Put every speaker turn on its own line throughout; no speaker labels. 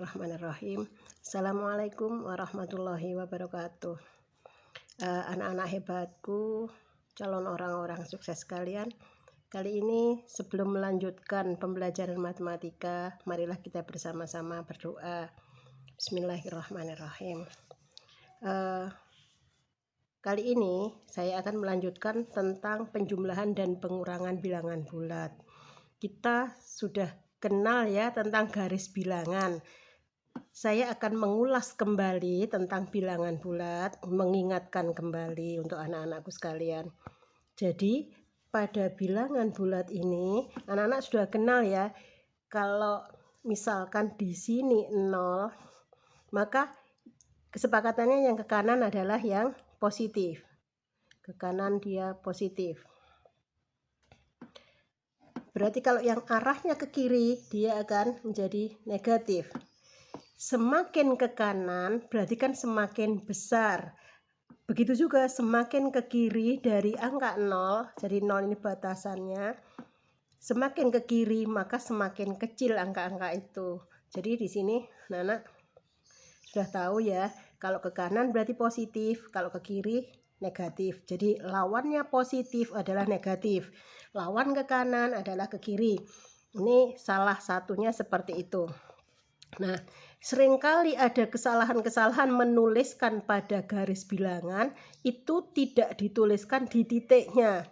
Bismillahirrahmanirrahim. Assalamualaikum warahmatullahi wabarakatuh. Anak-anak hebatku, calon orang-orang sukses sekalian. Kali ini sebelum melanjutkan pembelajaran matematika, marilah kita bersama-sama berdoa. Bismillahirrahmanirrahim. Kali ini saya akan melanjutkan tentang penjumlahan dan pengurangan bilangan bulat. Kita sudah kenal ya tentang garis bilangan. Saya akan mengulas kembali tentang bilangan bulat, mengingatkan kembali untuk anak-anakku sekalian. Jadi pada bilangan bulat ini anak-anak sudah kenal ya, kalau misalkan di sini 0, maka kesepakatannya yang ke kanan adalah yang positif. Ke kanan dia positif. Berarti kalau yang arahnya ke kiri dia akan menjadi negatif. Semakin ke kanan berarti kan semakin besar. Begitu juga semakin ke kiri dari angka 0, jadi 0 ini batasannya. Semakin ke kiri maka semakin kecil angka-angka itu. Jadi di sini anak-anak sudah tahu ya, kalau ke kanan berarti positif, kalau ke kiri negatif. Jadi lawannya positif adalah negatif, lawan ke kanan adalah ke kiri. Ini salah satunya seperti itu. Nah, seringkali ada kesalahan-kesalahan menuliskan pada garis bilangan itu tidak dituliskan di titiknya.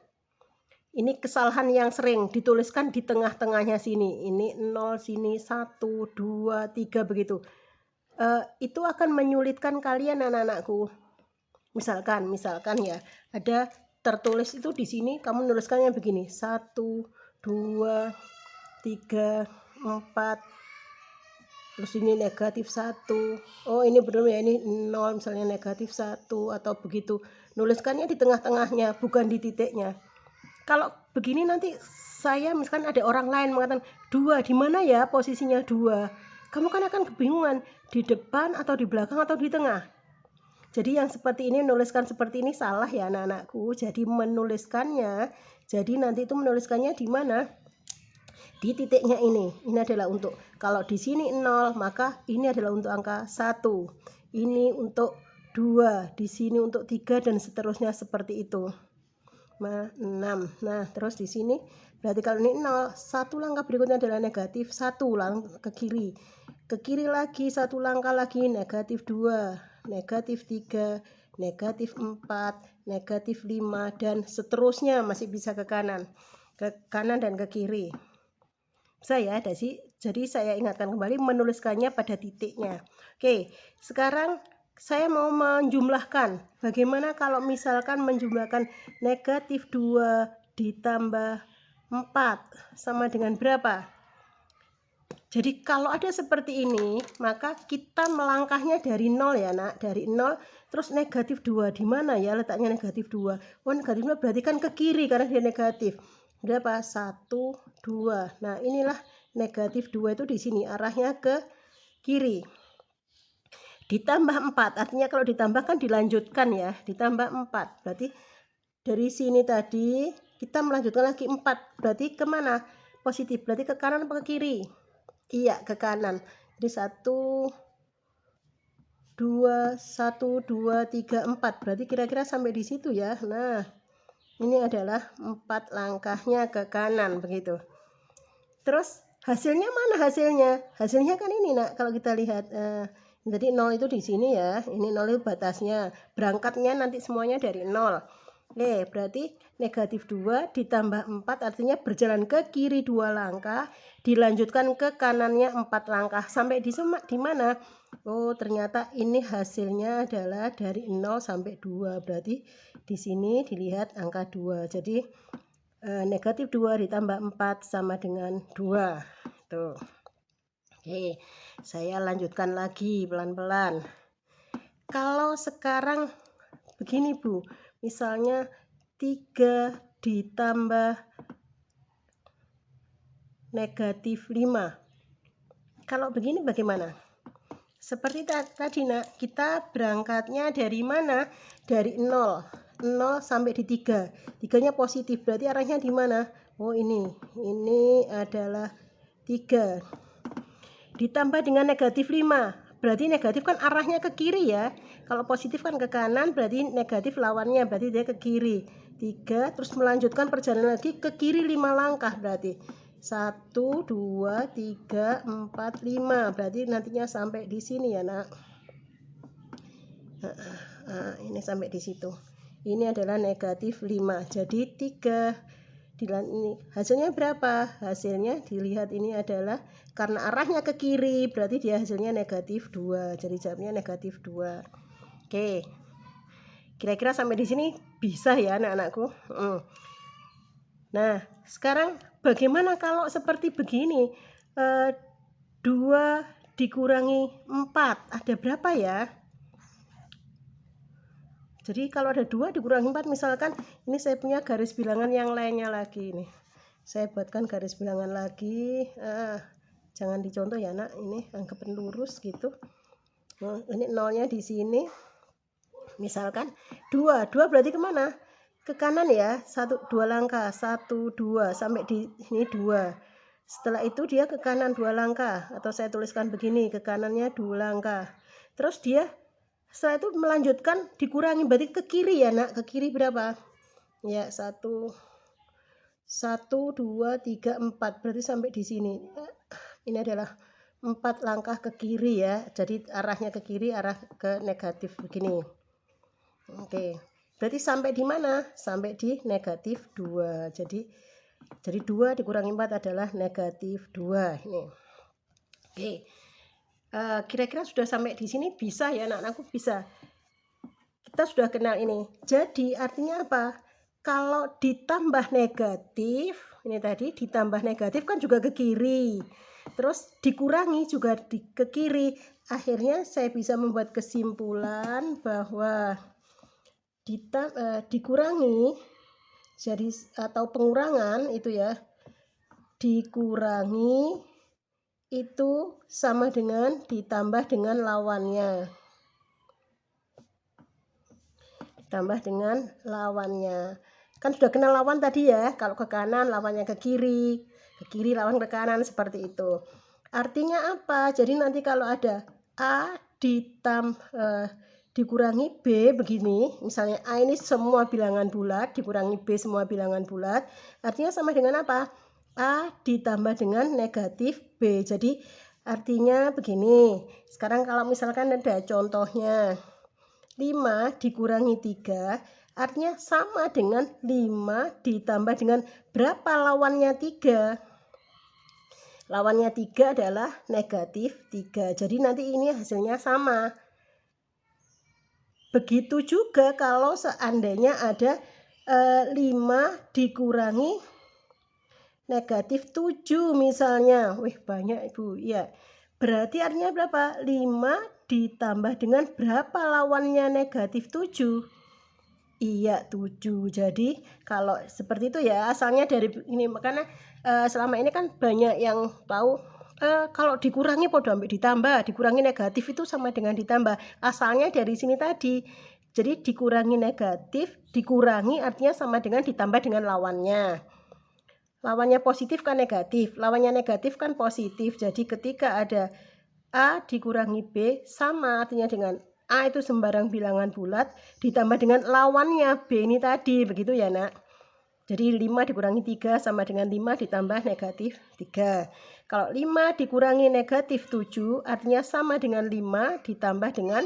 Ini kesalahan yang sering dituliskan di tengah-tengahnya sini. Ini 0, sini 1, 2, 3 begitu. Itu akan menyulitkan kalian anak-anakku. Misalkan ya, ada tertulis itu di sini, kamu menuliskannya begini. 1, 2, 3, 4. Terus ini negatif 1. Oh ini benar ya, ini 0 misalnya negatif 1 atau begitu. Nuliskannya di tengah-tengahnya, bukan di titiknya. Kalau begini nanti saya misalkan ada orang lain mengatakan 2, di mana ya posisinya 2? Kamu kan akan kebingungan, di depan atau di belakang atau di tengah. Jadi yang seperti ini, menuliskan seperti ini salah ya anak-anakku. Jadi menuliskannya, jadi nanti itu menuliskannya di mana? Di titiknya ini adalah untuk, kalau di sini 0 maka ini adalah untuk angka 1, ini untuk 2, di sini untuk 3 dan seterusnya seperti itu. 6. Nah, terus di sini berarti kalau ini 0, satu langkah berikutnya adalah negatif 1 ke kiri. Ke kiri lagi satu langkah lagi negatif 2, negatif 3, negatif 4, negatif 5 dan seterusnya masih bisa ke kanan dan ke kiri. Saya ada sih, jadi saya ingatkan kembali menuliskannya pada titiknya. Oke, sekarang saya mau menjumlahkan. Bagaimana kalau misalkan menjumlahkan negatif 2 ditambah 4 sama dengan berapa? Jadi kalau ada seperti ini, maka kita melangkahnya dari 0 ya nak, dari 0 terus negatif 2. Di mana ya letaknya negatif 2? Oh negatif 2 berarti kan ke kiri karena dia negatif. Berapa? 1, 2. Nah inilah negatif 2 itu di sini arahnya ke kiri. Ditambah 4, artinya kalau ditambah kan dilanjutkan ya, ditambah 4. Berarti dari sini tadi kita melanjutkan lagi 4. Berarti kemana? Positif, berarti ke kanan apa ke kiri? Iya, ke kanan. Jadi 1, 2, 3, 4. Berarti kira-kira sampai di situ ya. Nah, ini adalah 4 langkahnya ke kanan begitu. Terus hasilnya mana hasilnya? Hasilnya kan ini nak, kalau kita lihat. Jadi 0 itu di sini ya. Ini 0 itu batasnya. Berangkatnya nanti semuanya dari 0. Oke, berarti negatif 2 ditambah 4 artinya berjalan ke kiri 2 langkah, dilanjutkan ke kanannya 4 langkah. Sampai di mana? Oh, ternyata ini hasilnya adalah dari 0 sampai 2. Berarti di sini dilihat angka 2. Jadi negatif 2 ditambah 4 sama dengan 2. Tuh. Oke, saya lanjutkan lagi pelan-pelan. Kalau sekarang begini Bu, misalnya 3 ditambah negatif 5. Kalau begini bagaimana? Seperti tadi nak, kita berangkatnya dari mana? Dari 0 sampai di 3. 3-nya positif, berarti arahnya di mana? Oh ini adalah 3. ditambah dengan negatif 5. Berarti negatif kan arahnya ke kiri ya. Kalau positif kan ke kanan, berarti negatif lawannya, berarti dia ke kiri. 3, terus melanjutkan perjalanan lagi ke kiri 5 langkah berarti. 1, 2, 3, 4, 5. Berarti nantinya sampai di sini ya, Nak. Ini sampai di situ. Ini adalah negatif 5. Jadi 3. Ini hasilnya berapa? Hasilnya dilihat ini adalah karena arahnya ke kiri, berarti dia hasilnya negatif 2. Jadi jawabnya negatif 2. Oke. Kira-kira sampai di sini bisa ya anak-anakku? Nah, sekarang bagaimana kalau seperti begini? 2 dikurangi 4, ada berapa ya? Jadi kalau ada 2 dikurangi 4, misalkan ini saya punya garis bilangan yang lainnya lagi nih. Saya buatkan garis bilangan lagi. Jangan dicontoh ya, Nak. Ini anggapin lurus gitu. Nah, ini nolnya di sini. Misalkan 2 berarti kemana? Ke kanan ya. 2 langkah. 1, 2 sampai di sini 2. Setelah itu dia ke kanan 2 langkah. Atau saya tuliskan begini, ke kanannya 2 langkah. Terus dia setelah itu melanjutkan dikurangi, berarti ke kiri ya, Nak. Ke kiri berapa? Ya, 1, 2, 3, 4. Berarti sampai di sini. Ini adalah 4 langkah ke kiri ya. Jadi arahnya ke kiri, arah ke negatif begini. Oke. Berarti sampai di mana? Sampai di negatif 2. Jadi 2 dikurangi 4 adalah negatif 2 ini. Oke. Kira-kira sudah sampai di sini bisa ya anak-anakku? Bisa. Kita sudah kenal ini. Jadi artinya apa? Kalau ditambah negatif, ini tadi ditambah negatif kan juga ke kiri. Terus dikurangi juga ke kiri. Akhirnya saya bisa membuat kesimpulan bahwa dikurangi jadi atau pengurangan itu ya, dikurangi itu sama dengan ditambah dengan lawannya. Ditambah dengan lawannya. Kan sudah kenal lawan tadi ya. Kalau ke kanan lawannya ke kiri lawan ke kanan, seperti itu. Artinya apa? Jadi nanti kalau ada A dikurangi B begini, misalnya A ini semua bilangan bulat dikurangi B semua bilangan bulat, artinya sama dengan apa? A ditambah dengan negatif B. Jadi artinya begini. Sekarang kalau misalkan ada contohnya 5 dikurangi 3, artinya sama dengan 5 ditambah dengan berapa lawannya 3? Lawannya 3 adalah negatif 3. Jadi nanti ini hasilnya sama. Begitu juga kalau seandainya ada 5 dikurangi negatif 7 misalnya. Wih, banyak Ibu. Ya. Berarti artinya berapa? 5 ditambah dengan berapa lawannya negatif 7? Iya, 7. Jadi kalau seperti itu ya, asalnya dari ini. Makanya selama ini kan banyak yang tahu kalau dikurangi pada sampai ditambah, dikurangi negatif itu sama dengan ditambah. Asalnya dari sini tadi. Jadi dikurangi negatif, dikurangi artinya sama dengan ditambah dengan lawannya. Lawannya positif kan negatif, lawannya negatif kan positif. Jadi ketika ada A dikurangi B sama artinya dengan A itu sembarang bilangan bulat ditambah dengan lawannya B ini tadi, begitu ya, Nak. Jadi 5 dikurangi 3 sama dengan 5 ditambah negatif 3. Kalau 5 dikurangi negatif 7 artinya sama dengan 5 ditambah dengan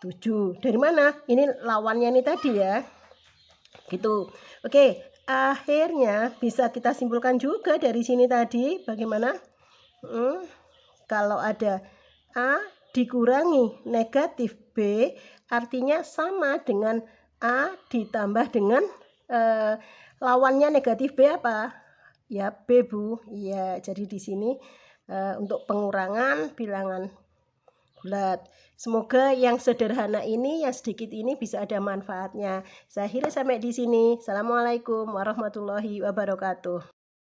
7. Dari mana? Ini lawannya ini tadi ya. Gitu. Oke. Akhirnya bisa kita simpulkan juga dari sini tadi bagaimana? Kalau ada A dikurangi negatif B artinya sama dengan A ditambah dengan lawannya negatif B apa? Ya B, Bu. Iya, jadi di sini untuk pengurangan bilangan bulat. Semoga yang sederhana ini, yang sedikit ini bisa ada manfaatnya. Saya akhiri sampai di sini. Assalamualaikum warahmatullahi wabarakatuh.